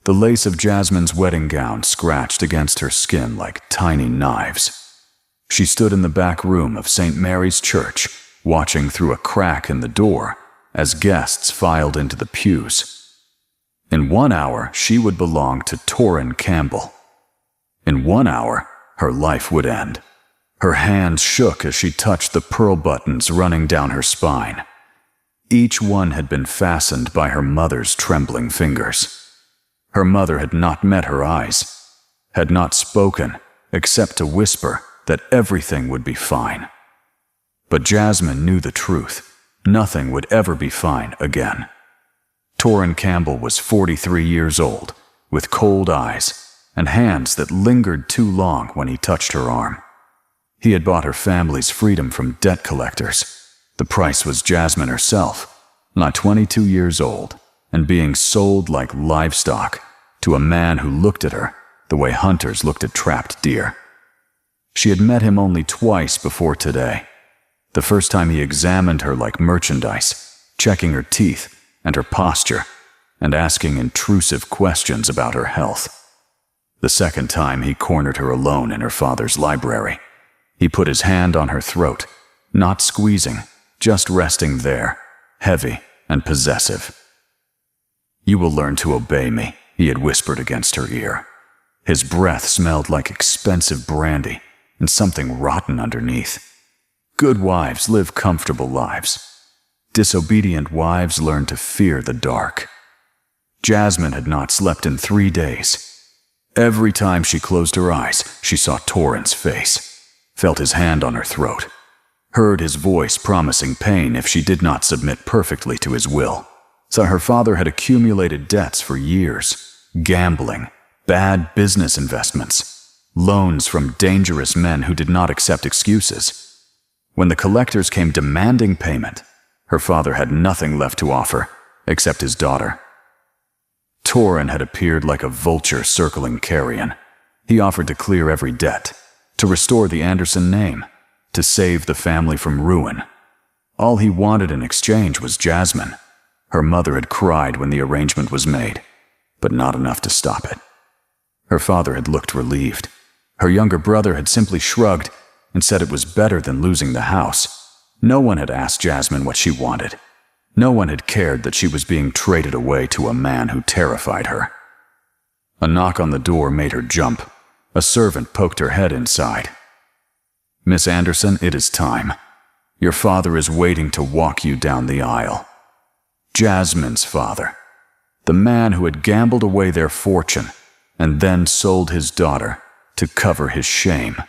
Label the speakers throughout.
Speaker 1: The lace of Jasmine's wedding gown scratched against her skin like tiny knives. She stood in the back room of St. Mary's Church, watching through a crack in the door as guests filed into the pews. In 1 hour, she would belong to Torrin Campbell. In 1 hour, her life would end. Her hands shook as she touched the pearl buttons running down her spine. Each one had been fastened by her mother's trembling fingers. Her mother had not met her eyes, had not spoken except to whisper that everything would be fine. But Jasmine knew the truth. Nothing would ever be fine again. Torrin Campbell was 43 years old, with cold eyes and hands that lingered too long when he touched her arm. He had bought her family's freedom from debt collectors. The price was Jasmine herself, not 22 years old, and being sold like livestock to a man who looked at her the way hunters looked at trapped deer. She had met him only twice before today. The first time he examined her like merchandise, checking her teeth and her posture, and asking intrusive questions about her health. The second time he cornered her alone in her father's library. He put his hand on her throat, not squeezing, just resting there, heavy and possessive. "You will learn to obey me," he had whispered against her ear. His breath smelled like expensive brandy and something rotten underneath. Good wives live comfortable lives. Disobedient wives learn to fear the dark. Jasmine had not slept in 3 days. Every time she closed her eyes, she saw Torrin's face, felt his hand on her throat, heard his voice promising pain if she did not submit perfectly to his will. So her father had accumulated debts for years, gambling, bad business investments, loans from dangerous men who did not accept excuses. When the collectors came demanding payment, her father had nothing left to offer except his daughter. Torrin had appeared like a vulture circling carrion. He offered to clear every debt, to restore the Anderson name, to save the family from ruin. All he wanted in exchange was Jasmine. Her mother had cried when the arrangement was made, but not enough to stop it. Her father had looked relieved. Her younger brother had simply shrugged and said it was better than losing the house. No one had asked Jasmine what she wanted. No one had cared that she was being traded away to a man who terrified her. A knock on the door made her jump. A servant poked her head inside. "Miss Anderson, it is time. Your father is waiting to walk you down the aisle." Jasmine's father. The man who had gambled away their fortune and then sold his daughter to cover his shame.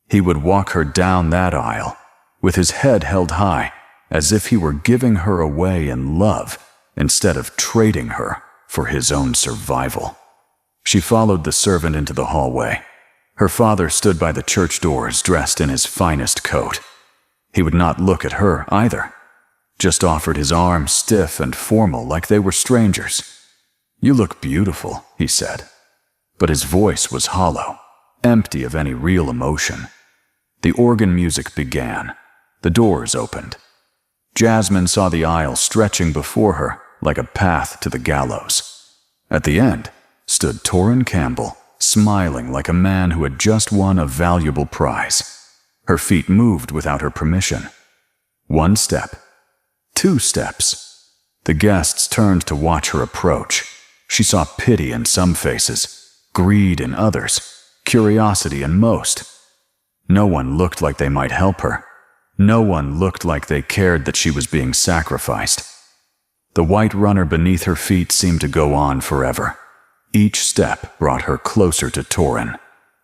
Speaker 1: He would walk her down that aisle, with his head held high, as if he were giving her away in love instead of trading her for his own survival. She followed the servant into the hallway. Her father stood by the church doors dressed in his finest coat. He would not look at her either, just offered his arm stiff and formal like they were strangers. "You look beautiful," he said. But his voice was hollow, empty of any real emotion. The organ music began. The doors opened. Jasmine saw the aisle stretching before her like a path to the gallows. At the end stood Torrin Campbell, smiling like a man who had just won a valuable prize. Her feet moved without her permission. 1 step. 2 steps. The guests turned to watch her approach. She saw pity in some faces, greed in others, curiosity in most. No one looked like they might help her. No one looked like they cared that she was being sacrificed. The white runner beneath her feet seemed to go on forever. Each step brought her closer to Torrin,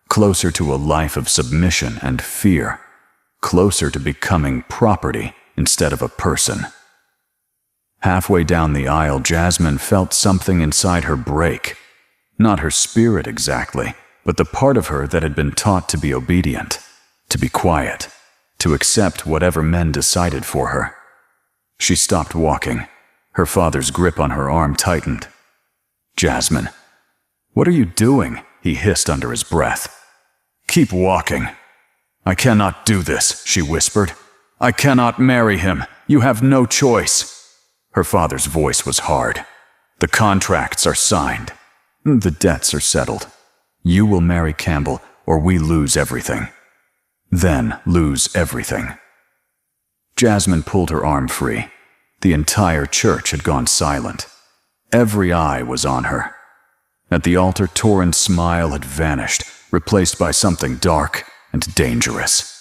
Speaker 1: closer to a life of submission and fear, closer to becoming property instead of a person. Halfway down the aisle, Jasmine felt something inside her break. Not her spirit exactly, but the part of her that had been taught to be obedient, to be quiet, to accept whatever men decided for her. She stopped walking. Her father's grip on her arm tightened. "Jasmine, what are you doing?" he hissed under his breath. "Keep walking." "I cannot do this," she whispered. "I cannot marry him. You have no choice." Her father's voice was hard. "The contracts are signed. The debts are settled. You will marry Campbell, or we lose everything. Then lose everything." Jasmine pulled her arm free. The entire church had gone silent. Every eye was on her. At the altar, Torin's smile had vanished, replaced by something dark and dangerous.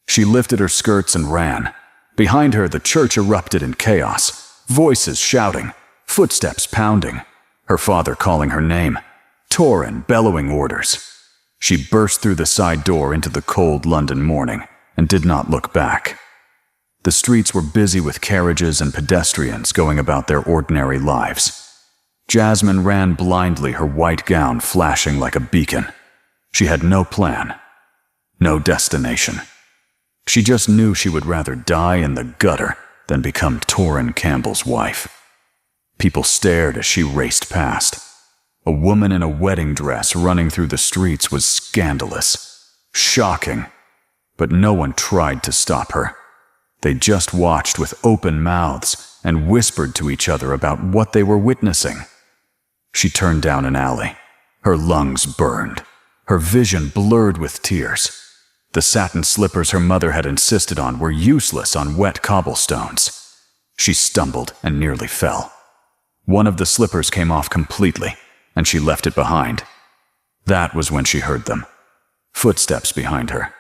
Speaker 1: She lifted her skirts and ran. Behind her, the church erupted in chaos, voices shouting, footsteps pounding, her father calling her name, Torin bellowing orders. She burst through the side door into the cold London morning and did not look back. The streets were busy with carriages and pedestrians going about their ordinary lives. Jasmine ran blindly, her white gown flashing like a beacon. She had no plan, no destination. She just knew she would rather die in the gutter than become Torin Campbell's wife. People stared as she raced past. A woman in a wedding dress running through the streets was scandalous, shocking, but no one tried to stop her. They just watched with open mouths and whispered to each other about what they were witnessing. She turned down an alley. Her lungs burned, her vision blurred with tears. The satin slippers her mother had insisted on were useless on wet cobblestones. She stumbled and nearly fell. One of the slippers came off completely, and she left it behind. That was when she heard them. Footsteps behind her.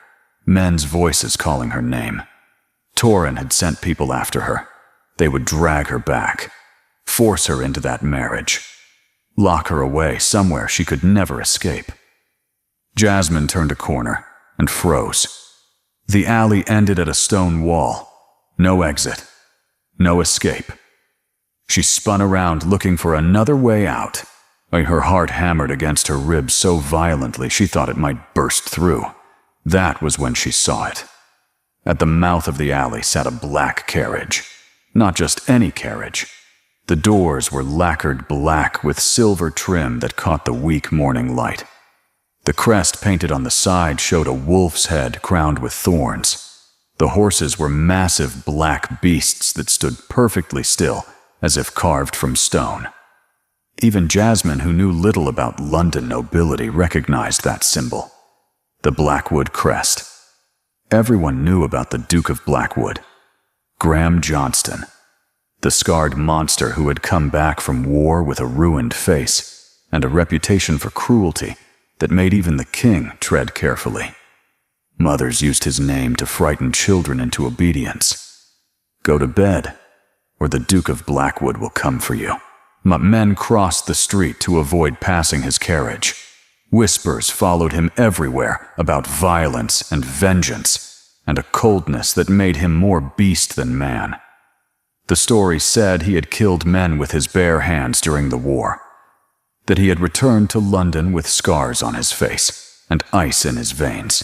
Speaker 1: Men's voices calling her name. Torin had sent people after her. They would drag her back, force her into that marriage, lock her away somewhere she could never escape. Jasmine turned a corner and froze. The alley ended at a stone wall. No exit. No escape. She spun around looking for another way out. Her heart hammered against her ribs so violently she thought it might burst through. That was when she saw it. At the mouth of the alley sat a black carriage. Not just any carriage. The doors were lacquered black with silver trim that caught the weak morning light. The crest painted on the side showed a wolf's head crowned with thorns. The horses were massive black beasts that stood perfectly still, as if carved from stone. Even Jasmine, who knew little about London nobility, recognized that symbol. The Blackwood crest. Everyone knew about the Duke of Blackwood, Graham Johnston, the scarred monster who had come back from war with a ruined face and a reputation for cruelty that made even the king tread carefully. Mothers used his name to frighten children into obedience. Go to bed, or the Duke of Blackwood will come for you. Men crossed the street to avoid passing his carriage. Whispers followed him everywhere about violence and vengeance, and a coldness that made him more beast than man. The story said he had killed men with his bare hands during the war, that he had returned to London with scars on his face and ice in his veins,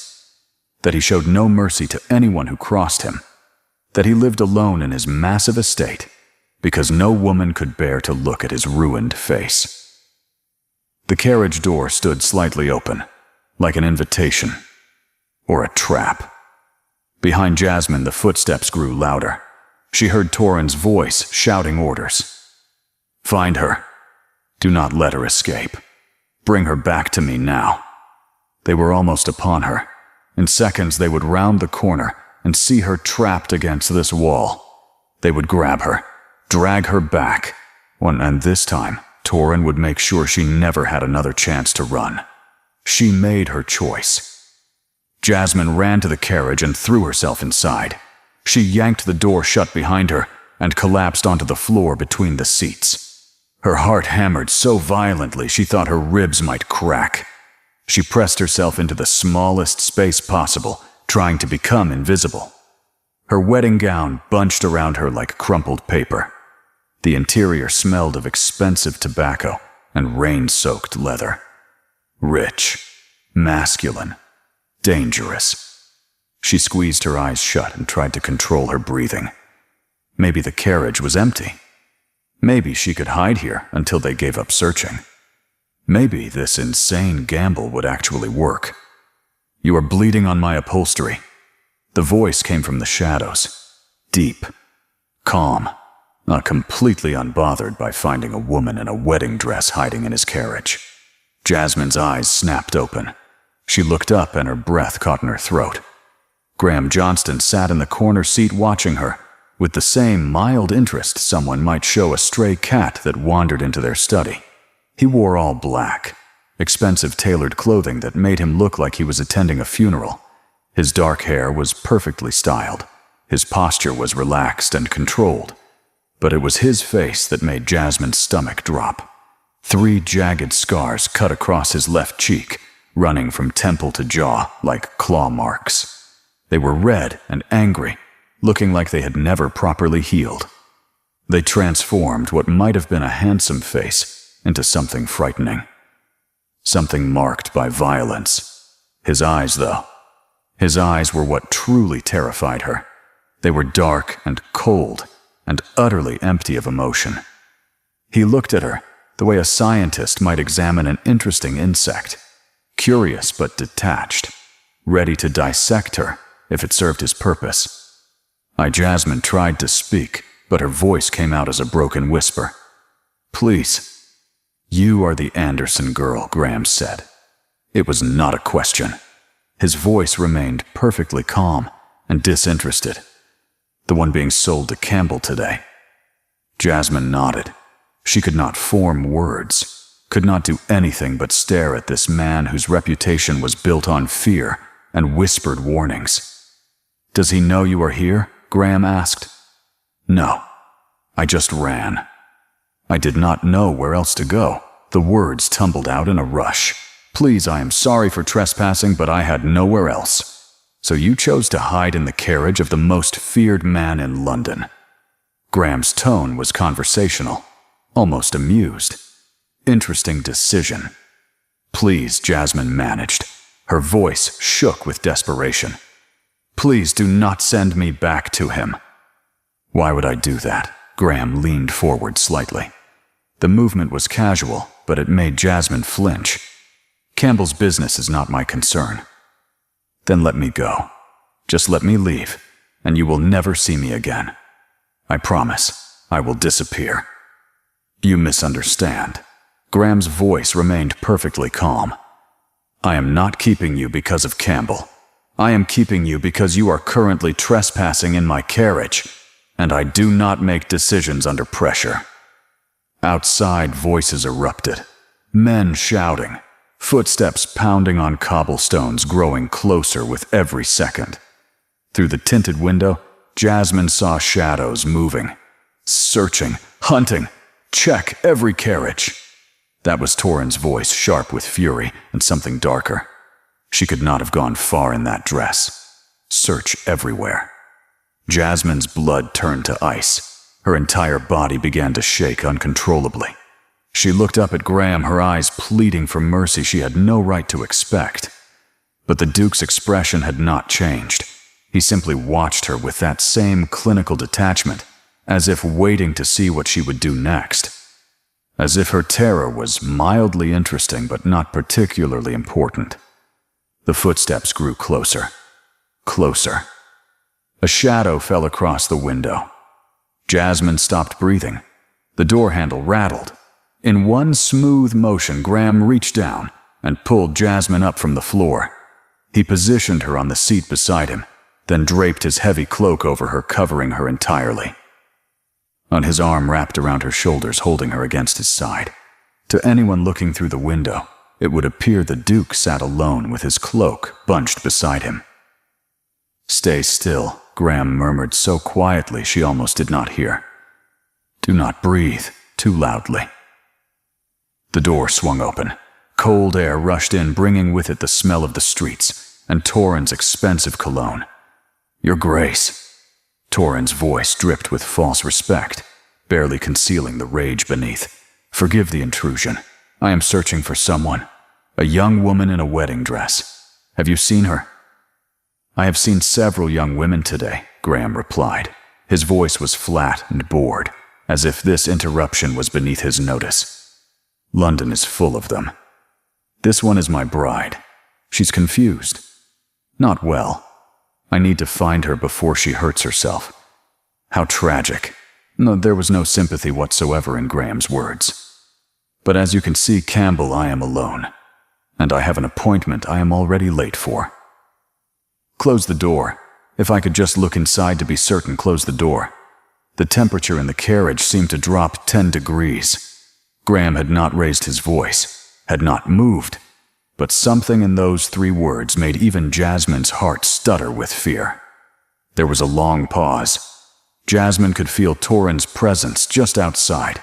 Speaker 1: that he showed no mercy to anyone who crossed him, that he lived alone in his massive estate because no woman could bear to look at his ruined face. The carriage door stood slightly open, like an invitation, or a trap. Behind Jasmine, the footsteps grew louder. She heard Torin's voice shouting orders. "Find her. Do not let her escape. Bring her back to me now." They were almost upon her. In seconds, they would round the corner and see her trapped against this wall. They would grab her, drag her back, and this time, Torin would make sure she never had another chance to run. She made her choice. Jasmine ran to the carriage and threw herself inside. She yanked the door shut behind her and collapsed onto the floor between the seats. Her heart hammered so violently she thought her ribs might crack. She pressed herself into the smallest space possible, trying to become invisible. Her wedding gown bunched around her like crumpled paper. The interior smelled of expensive tobacco and rain-soaked leather. Rich, masculine, dangerous. She squeezed her eyes shut and tried to control her breathing. Maybe the carriage was empty. Maybe she could hide here until they gave up searching. Maybe this insane gamble would actually work. "You are bleeding on my upholstery." The voice came from the shadows, deep, calm, completely unbothered by finding a woman in a wedding dress hiding in his carriage. Jasmine's eyes snapped open. She looked up and her breath caught in her throat. Graham Johnston sat in the corner seat watching her, with the same mild interest someone might show a stray cat that wandered into their study. He wore all black, expensive tailored clothing that made him look like he was attending a funeral. His dark hair was perfectly styled. His posture was relaxed and controlled. But it was his face that made Jasmine's stomach drop. 3 jagged scars cut across his left cheek, running from temple to jaw like claw marks. They were red and angry, looking like they had never properly healed. They transformed what might have been a handsome face into something frightening. Something marked by violence. His eyes, though. His eyes were what truly terrified her. They were dark and cold and utterly empty of emotion. He looked at her the way a scientist might examine an interesting insect, curious but detached, ready to dissect her if it served his purpose. Jasmine tried to speak, but her voice came out as a broken whisper. "Please." "You are the Anderson girl," Graham said. It was not a question. His voice remained perfectly calm and disinterested. "The one being sold to Campbell today." Jasmine nodded. She could not form words, could not do anything but stare at this man whose reputation was built on fear and whispered warnings. "Does he know you are here?" Graham asked. "No. I just ran. I did not know where else to go." The words tumbled out in a rush. "Please, I am sorry for trespassing, but I had nowhere else. So you chose to hide in the carriage of the most feared man in London." Graham's tone was conversational, almost amused. "Interesting decision." "Please," Jasmine managed. Her voice shook with desperation. "Please do not send me back to him." "Why would I do that?" Graham leaned forward slightly. The movement was casual, but it made Jasmine flinch. "Campbell's business is not my concern." "Then let me go. Just let me leave, and you will never see me again. I promise, I will disappear." "You misunderstand." Graham's voice remained perfectly calm. "I am not keeping you because of Campbell. I am keeping you because you are currently trespassing in my carriage, and I do not make decisions under pressure." Outside, voices erupted. Men shouting, footsteps pounding on cobblestones growing closer with every second. Through the tinted window, Jasmine saw shadows moving, searching, hunting. "Check every carriage." That was Torrin's voice, sharp with fury and something darker. She could not have gone far in that dress. Search everywhere. Jasmine's blood turned to ice. Her entire body began to shake uncontrollably. She looked up at Graham, her eyes pleading for mercy she had no right to expect. But the Duke's expression had not changed. He simply watched her with that same clinical detachment, as if waiting to see what she would do next. As if her terror was mildly interesting but not particularly important. The footsteps grew closer. Closer. A shadow fell across the window. Jasmine stopped breathing. The door handle rattled. In one smooth motion, Graham reached down and pulled Jasmine up from the floor. He positioned her on the seat beside him, then draped his heavy cloak over her, covering her entirely. On his arm wrapped around her shoulders, holding her against his side. To anyone looking through the window, it would appear the Duke sat alone with his cloak bunched beside him. "Stay still," Graham murmured so quietly she almost did not hear. "Do not breathe too loudly." The door swung open. Cold air rushed in, bringing with it the smell of the streets and Torrin's expensive cologne. "Your Grace." Torrin's voice dripped with false respect, barely concealing the rage beneath. "Forgive the intrusion. I am searching for someone. A young woman in a wedding dress. Have you seen her?" "I have seen several young women today," Graham replied. His voice was flat and bored, as if this interruption was beneath his notice. "London is full of them. This one is my bride. She's confused. Not well. I need to find her before she hurts herself." How tragic. No, there was no sympathy whatsoever in Graham's words. But as you can see, Campbell, I am alone. And I have an appointment I am already late for. Close the door. If I could just look inside to be certain, close the door. The temperature in the carriage seemed to drop 10 degrees. Graham had not raised his voice, had not moved, but something in those 3 words made even Jasmine's heart stutter with fear. There was a long pause. Jasmine could feel Torrens' presence just outside,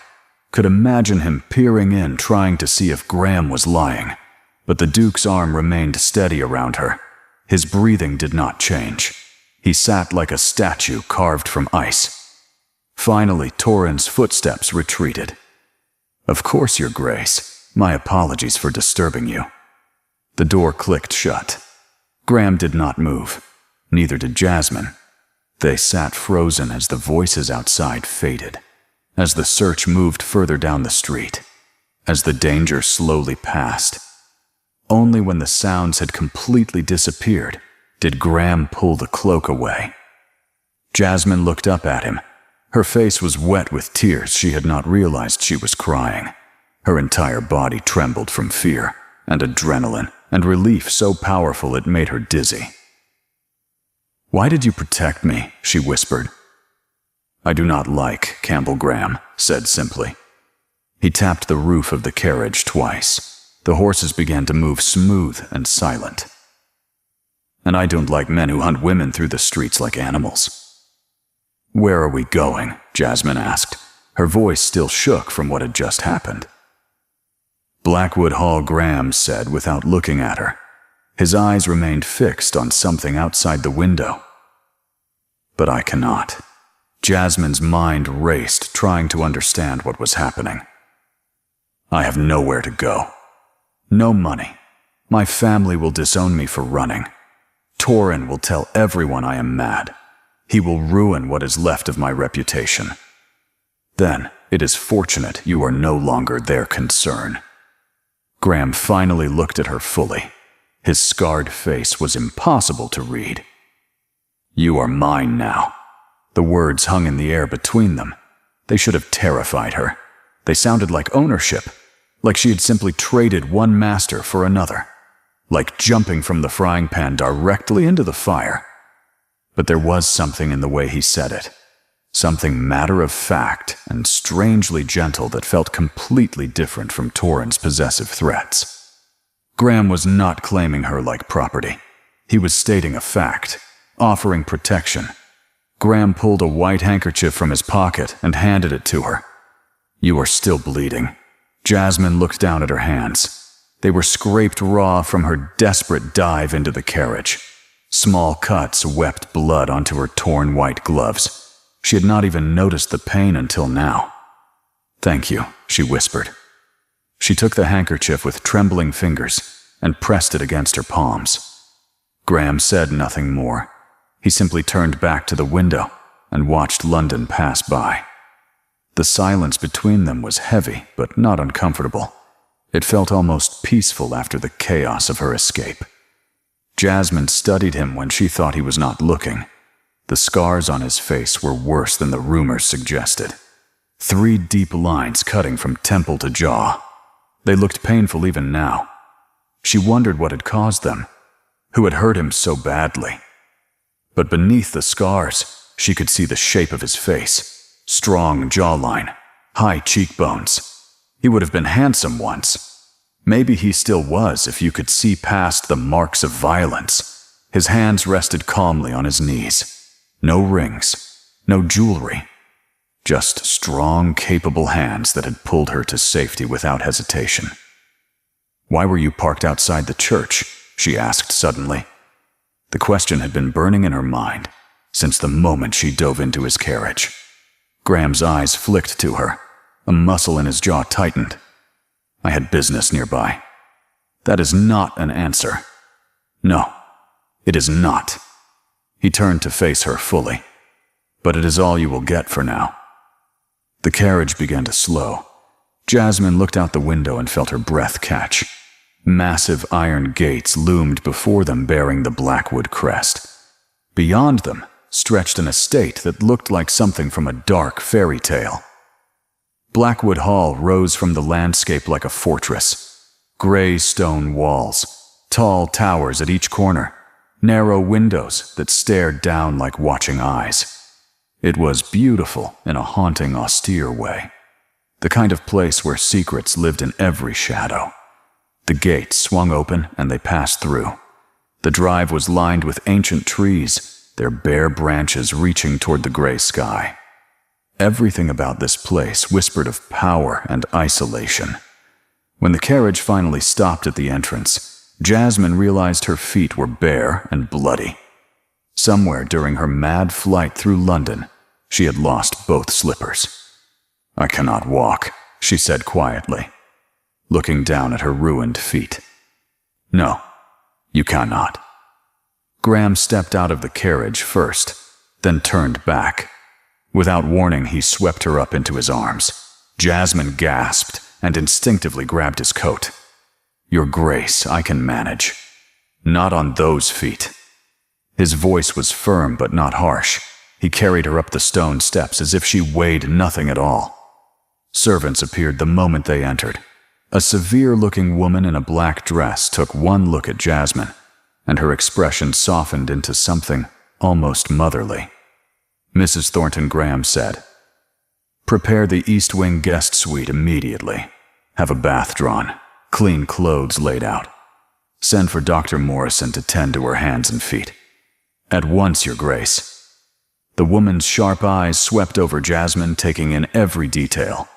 Speaker 1: could imagine him peering in, trying to see if Graham was lying, but the Duke's arm remained steady around her. His breathing did not change. He sat like a statue carved from ice. Finally, Torrens' footsteps retreated. "Of course, Your Grace. My apologies for disturbing you." The door clicked shut. Graham did not move. Neither did Jasmine. They sat frozen as the voices outside faded, as the search moved further down the street, as the danger slowly passed. Only when the sounds had completely disappeared did Graham pull the cloak away. Jasmine looked up at him. Her face was wet with tears. She had not realized she was crying. Her entire body trembled from fear and adrenaline and relief so powerful it made her dizzy. "Why did you protect me?" she whispered. "I do not like Campbell," Graham said simply. He tapped the roof of the carriage twice. The horses began to move smooth and silent. "And I don't like men who hunt women through the streets like animals." "Where are we going?" Jasmine asked. Her voice still shook from what had just happened. "Blackwood Hall," Graham said without looking at her. His eyes remained fixed on something outside the window. "But I cannot." Jasmine's mind raced, trying to understand what was happening. "I have nowhere to go. No money. My family will disown me for running. Torren will tell everyone I am mad. He will ruin what is left of my reputation. Then, it is fortunate you are no longer their concern." Graham finally looked at her fully. His scarred face was impossible to read. "You are mine now." The words hung in the air between them. They should have terrified her. They sounded like ownership, like she had simply traded one master for another, like jumping from the frying pan directly into the fire. But there was something in the way he said it, something matter-of-fact and strangely gentle that felt completely different from Torren's possessive threats. Graham was not claiming her like property. He was stating a fact, offering protection. Graham pulled a white handkerchief from his pocket and handed it to her. "You are still bleeding." Jasmine looked down at her hands. They were scraped raw from her desperate dive into the carriage. Small cuts wept blood onto her torn white gloves. She had not even noticed the pain until now. "Thank you," she whispered. She took the handkerchief with trembling fingers and pressed it against her palms. Graham said nothing more. He simply turned back to the window and watched London pass by. The silence between them was heavy, but not uncomfortable. It felt almost peaceful after the chaos of her escape. Jasmine studied him when she thought he was not looking. The scars on his face were worse than the rumors suggested. 3 deep lines cutting from temple to jaw. They looked painful even now. She wondered what had caused them, who had hurt him so badly. But beneath the scars, she could see the shape of his face. Strong jawline, high cheekbones. He would have been handsome once. Maybe he still was if you could see past the marks of violence. His hands rested calmly on his knees. No rings, no jewelry. Just strong, capable hands that had pulled her to safety without hesitation. "Why were you parked outside the church?" she asked suddenly. The question had been burning in her mind since the moment she dove into his carriage. Graham's eyes flicked to her. A muscle in his jaw tightened. "I had business nearby." "That is not an answer." "No, it is not." He turned to face her fully. "But it is all you will get for now." The carriage began to slow. Jasmine looked out the window and felt her breath catch. Massive iron gates loomed before them bearing the Blackwood crest. Beyond them stretched an estate that looked like something from a dark fairy tale. Blackwood Hall rose from the landscape like a fortress. Gray stone walls, tall towers at each corner, narrow windows that stared down like watching eyes. It was beautiful in a haunting, austere way. The kind of place where secrets lived in every shadow. The gates swung open and they passed through. The drive was lined with ancient trees, their bare branches reaching toward the gray sky. Everything about this place whispered of power and isolation. When the carriage finally stopped at the entrance, Jasmine realized her feet were bare and bloody. Somewhere during her mad flight through London, she had lost both slippers. "I cannot walk," she said quietly, looking down at her ruined feet. "No, you cannot." Graham stepped out of the carriage first, then turned back. Without warning, he swept her up into his arms. Jasmine gasped and instinctively grabbed his coat. "Your Grace, I can manage. Not on those feet." His voice was firm but not harsh. He carried her up the stone steps as if she weighed nothing at all. Servants appeared the moment they entered. A severe-looking woman in a black dress took one look at Jasmine, and her expression softened into something almost motherly. Mrs. Thornton, Graham said, "Prepare the East Wing guest suite immediately. Have a bath drawn, clean clothes laid out. Send for Dr. Morrison to tend to her hands and feet. At once, Your Grace." The woman's sharp eyes swept over Jasmine, taking in every detail.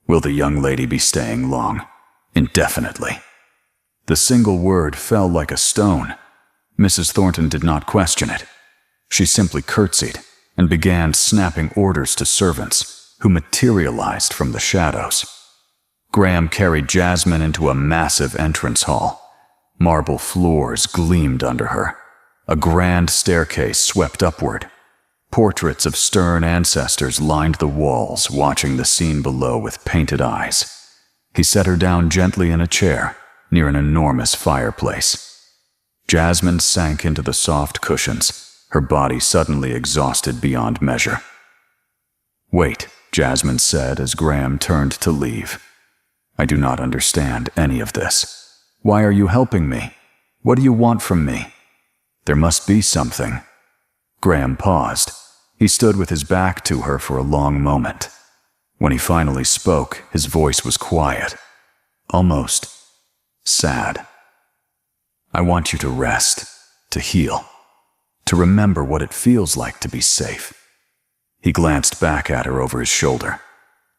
Speaker 1: "Will the young lady be staying long?" "Indefinitely." The single word fell like a stone. Mrs. Thornton did not question it. She simply curtsied and began snapping orders to servants who materialized from the shadows. Graham carried Jasmine into a massive entrance hall. Marble floors gleamed under her. A grand staircase swept upward. Portraits of stern ancestors lined the walls, watching the scene below with painted eyes. He set her down gently in a chair near an enormous fireplace. Jasmine sank into the soft cushions, her body suddenly exhausted beyond measure. "Wait," Jasmine said as Graham turned to leave. "I do not understand any of this. Why are you helping me? What do you want from me? There must be something." Graham paused. He stood with his back to her for a long moment. When he finally spoke, his voice was quiet, almost sad. "I want you to rest, to heal, to remember what it feels like to be safe." He glanced back at her over his shoulder.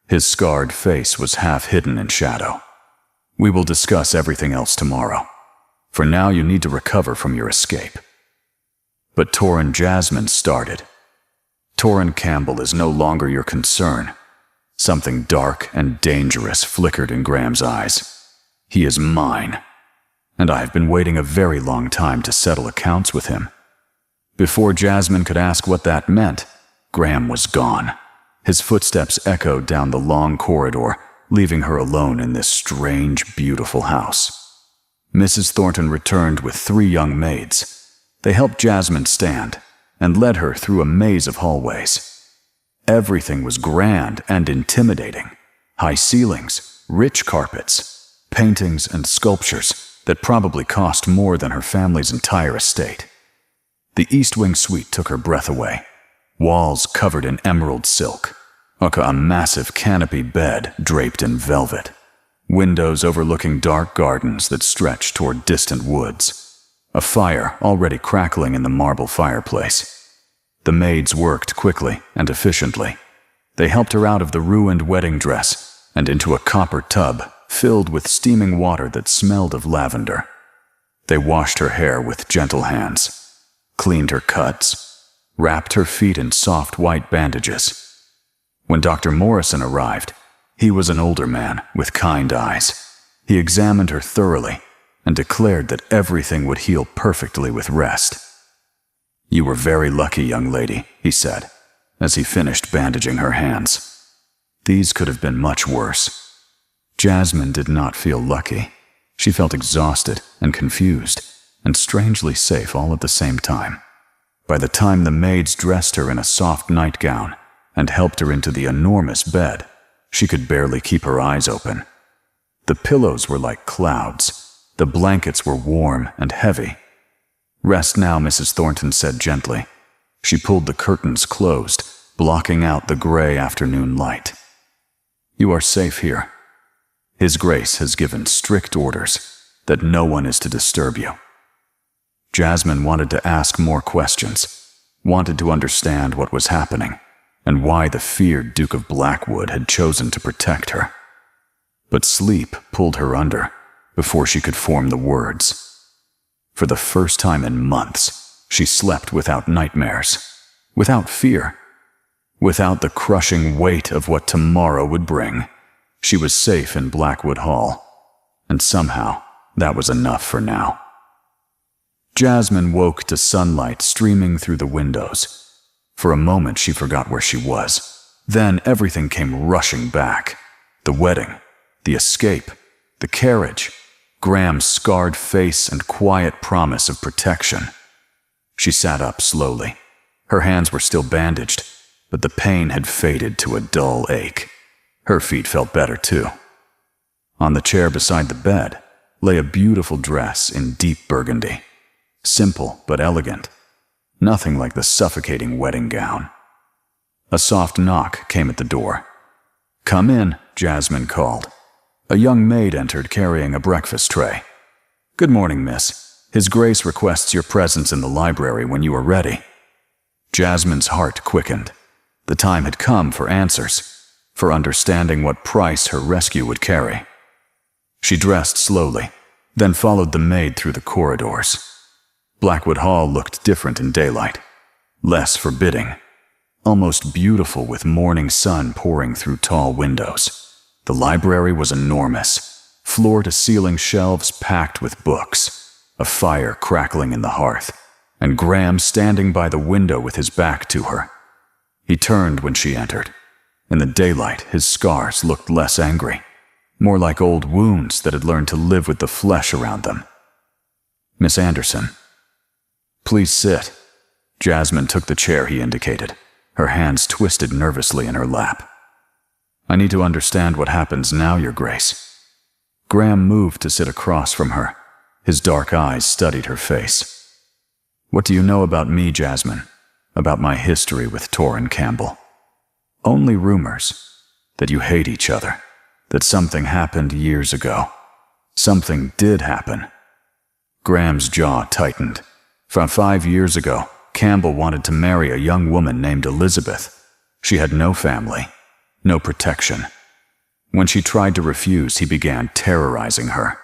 Speaker 1: His scarred face was half hidden in shadow. "We will discuss everything else tomorrow. For now, you need to recover from your escape." But Torrin Jasmine started. "Torrin Campbell is no longer your concern." Something dark and dangerous flickered in Graham's eyes. "He is mine, and I have been waiting a very long time to settle accounts with him." Before Jasmine could ask what that meant, Graham was gone. His footsteps echoed down the long corridor, leaving her alone in this strange, beautiful house. Mrs. Thornton returned with 3 young maids. They helped Jasmine stand and led her through a maze of hallways. Everything was grand and intimidating. High ceilings, rich carpets, paintings and sculptures that probably cost more than her family's entire estate. The East Wing suite took her breath away. Walls covered in emerald silk, a massive canopy bed draped in velvet, windows overlooking dark gardens that stretched toward distant woods, a fire already crackling in the marble fireplace. The maids worked quickly and efficiently. They helped her out of the ruined wedding dress and into a copper tub filled with steaming water that smelled of lavender. They washed her hair with gentle hands, cleaned her cuts, wrapped her feet in soft white bandages. When Dr. Morrison arrived, he was an older man with kind eyes. He examined her thoroughly and declared that everything would heal perfectly with rest. "You were very lucky, young lady," he said, as he finished bandaging her hands. "These could have been much worse." Jasmine did not feel lucky. She felt exhausted and confused, and strangely safe all at the same time. By the time the maids dressed her in a soft nightgown and helped her into the enormous bed, She could barely keep her eyes open. The pillows were like clouds. The blankets were warm and heavy. "Rest now," Mrs. Thornton said gently. She pulled the curtains closed, blocking out the gray afternoon light. "You are safe here. His Grace has given strict orders that no one is to disturb you." Jasmine wanted to ask more questions, wanted to understand what was happening, and why the feared Duke of Blackwood had chosen to protect her. But sleep pulled her under before she could form the words. For the first time in months, she slept without nightmares, without fear, without the crushing weight of what tomorrow would bring. She was safe in Blackwood Hall, and somehow that was enough for now. Jasmine woke to sunlight streaming through the windows. For a moment she forgot where she was. Then everything came rushing back. The wedding, the escape, the carriage, Graham's scarred face and quiet promise of protection. She sat up slowly. Her hands were still bandaged, but the pain had faded to a dull ache. Her feet felt better too. On the chair beside the bed lay a beautiful dress in deep burgundy. Simple but elegant. Nothing like the suffocating wedding gown. A soft knock came at the door. "Come in," Jasmine called. A young maid entered carrying a breakfast tray. "Good morning, miss. His Grace requests your presence in the library when you are ready." Jasmine's heart quickened. The time had come for answers, for understanding what price her rescue would carry. She dressed slowly, then followed the maid through the corridors. Blackwood Hall looked different in daylight, less forbidding, almost beautiful with morning sun pouring through tall windows. The library was enormous, floor-to-ceiling shelves packed with books, a fire crackling in the hearth, and Graham standing by the window with his back to her. He turned when she entered. In the daylight, his scars looked less angry, more like old wounds that had learned to live with the flesh around them. "Miss Anderson." "Please sit." Jasmine took the chair he indicated, her hands twisted nervously in her lap. "I need to understand what happens now, Your Grace." Graham moved to sit across from her. His dark eyes studied her face. "What do you know about me, Jasmine? About my history with Torrin Campbell?" "Only rumors. That you hate each other. That something happened years ago. Something did happen." Graham's jaw tightened. From 5 years ago, Campbell wanted to marry a young woman named Elizabeth. She had no family, no protection. When she tried to refuse, he began terrorizing her.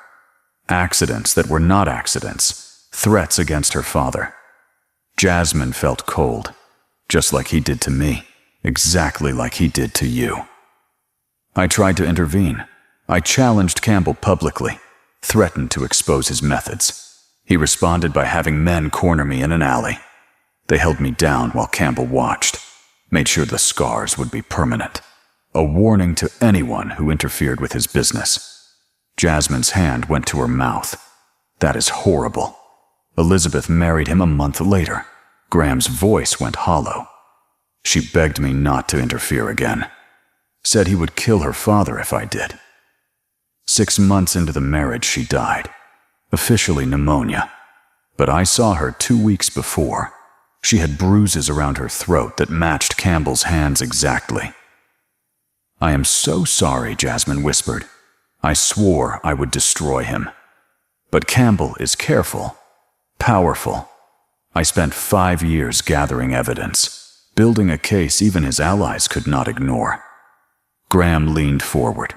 Speaker 1: Accidents that were not accidents, threats against her father. Jasmine felt cold, just like he did to me, exactly like he did to you. I tried to intervene. I challenged Campbell publicly, threatened to expose his methods. He responded by having men corner me in an alley. They held me down while Campbell watched, made sure the scars would be permanent. A warning to anyone who interfered with his business. Jasmine's hand went to her mouth. "That is horrible. Elizabeth married him a month later." Graham's voice went hollow. "She begged me not to interfere again. Said he would kill her father if I did. 6 months into the marriage, she died. Officially pneumonia. But I saw her 2 weeks before. She had bruises around her throat that matched Campbell's hands exactly." "I am so sorry," Jasmine whispered. "I swore I would destroy him. But Campbell is careful, powerful. I spent 5 years gathering evidence, building a case even his allies could not ignore." Graham leaned forward.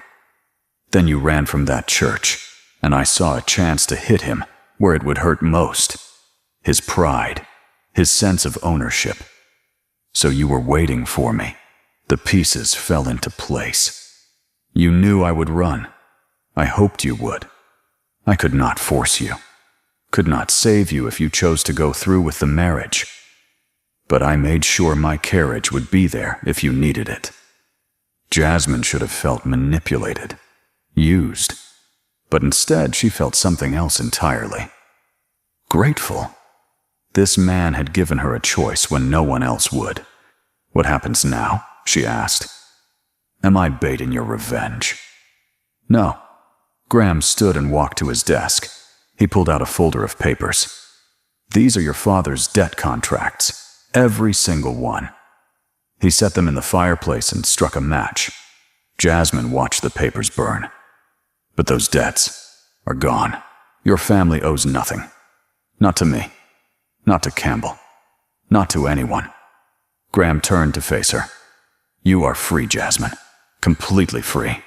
Speaker 1: "Then you ran from that church, and I saw a chance to hit him where it would hurt most. His pride, his sense of ownership. So you were waiting for me. The pieces fell into place. You knew I would run. I hoped you would. I could not force you. Could not save you if you chose to go through with the marriage. But I made sure my carriage would be there if you needed it." Jasmine should have felt manipulated, used. But instead she felt something else entirely. Grateful. This man had given her a choice when no one else would. "What happens now?" she asked. Am I bait in your revenge? No. Graham stood and walked to his desk. He pulled out a folder of papers. These are your father's debt contracts, every single one. He set them in the fireplace and struck a match. Jasmine watched the papers burn. But those debts are gone. Your family owes nothing. Not to me. Not to Campbell. Not to anyone. Graham turned to face her. You are free, Jasmine. Completely free.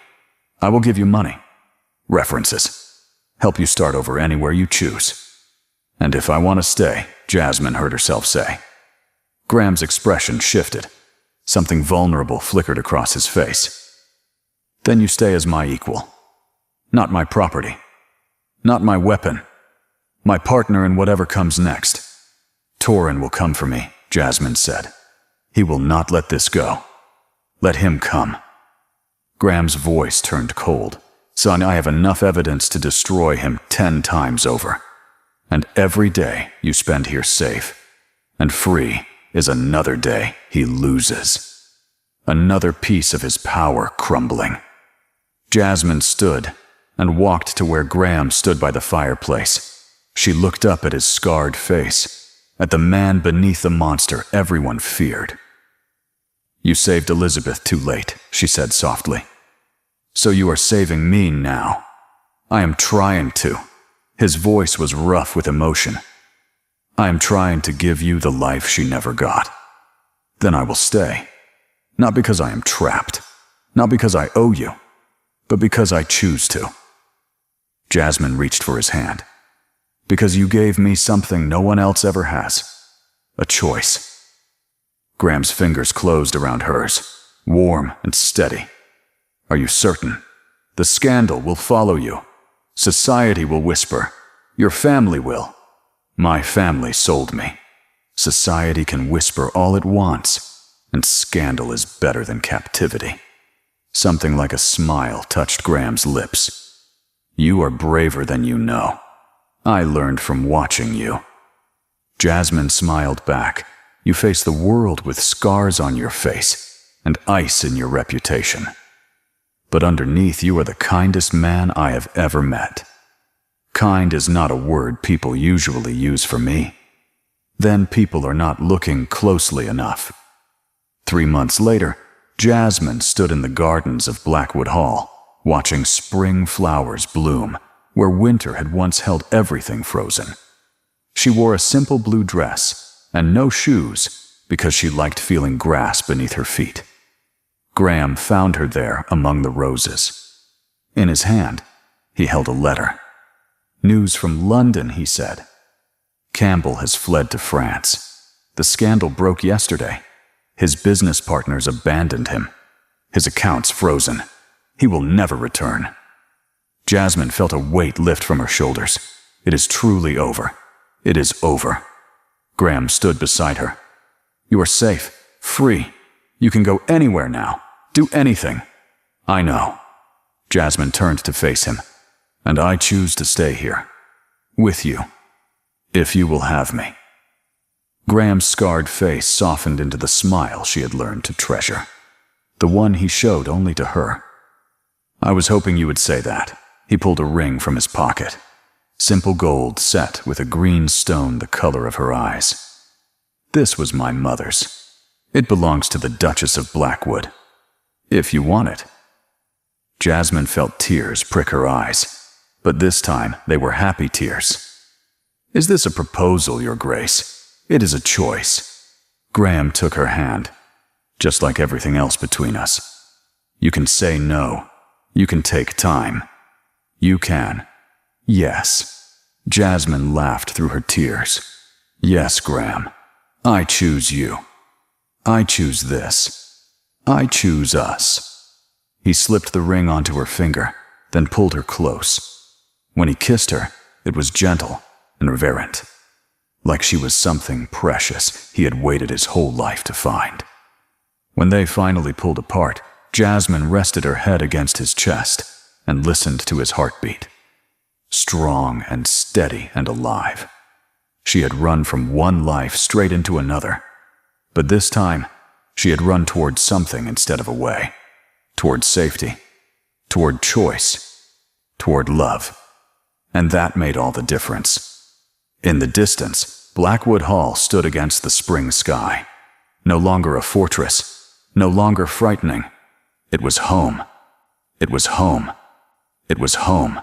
Speaker 1: I will give you money. References. Help you start over anywhere you choose. And if I want to stay, Jasmine heard herself say. Graham's expression shifted. Something vulnerable flickered across his face. Then you stay as my equal. Not my property. Not my weapon. My partner in whatever comes next. Torin will come for me, Jasmine said. He will not let this go. Let him come. Graham's voice turned cold. Son, I have enough evidence to destroy him 10 times over. And every day you spend here safe and free is another day he loses. Another piece of his power crumbling. Jasmine stood and walked to where Graham stood by the fireplace. She looked up at his scarred face, at the man beneath the monster everyone feared. You saved Elizabeth too late, she said softly. So you are saving me now. I am trying to. His voice was rough with emotion. I am trying to give you the life she never got. Then I will stay. Not because I am trapped. Not because I owe you. But because I choose to. Jasmine reached for his hand. Because you gave me something no one else ever has. A choice. Graham's fingers closed around hers, warm and steady. Are you certain? The scandal will follow you. Society will whisper. Your family will. My family sold me. Society can whisper all it wants, and scandal is better than captivity. Something like a smile touched Graham's lips. You are braver than you know. I learned from watching you. Jasmine smiled back. You face the world with scars on your face and ice in your reputation. But underneath you are the kindest man I have ever met. Kind is not a word people usually use for me. Then people are not looking closely enough. 3 months later, Jasmine stood in the gardens of Blackwood Hall, watching spring flowers bloom, where winter had once held everything frozen. She wore a simple blue dress and no shoes because she liked feeling grass beneath her feet. Graham found her there among the roses. In his hand, he held a letter. News from London, he said. Campbell has fled to France. The scandal broke yesterday. His business partners abandoned him. His accounts frozen. He will never return. Jasmine felt a weight lift from her shoulders. It is truly over. It is over. Graham stood beside her. You are safe, free. You can go anywhere now. Do anything. I know. Jasmine turned to face him. And I choose to stay here. With you. If you will have me. Graham's scarred face softened into the smile she had learned to treasure. The one he showed only to her. I was hoping you would say that. He pulled a ring from his pocket. Simple gold set with a green stone the color of her eyes. This was my mother's. It belongs to the Duchess of Blackwood. If you want it. Jasmine felt tears prick her eyes, but this time they were happy tears. Is this a proposal, Your Grace? It is a choice. Graham took her hand, just like everything else between us. You can say no. You can take time. You can. Yes. Jasmine laughed through her tears. Yes, Graham. I choose you. I choose this. I choose us. He slipped the ring onto her finger, then pulled her close. When he kissed her, it was gentle and reverent, like she was something precious he had waited his whole life to find. When they finally pulled apart, Jasmine rested her head against his chest and listened to his heartbeat. Strong and steady and alive. She had run from one life straight into another, but this time she had run towards something instead of away. toward safety, toward choice, toward love. And that made all the difference. In the distance, Blackwood Hall stood against the spring sky. No longer a fortress, no longer frightening. It was home. It was home. It was home.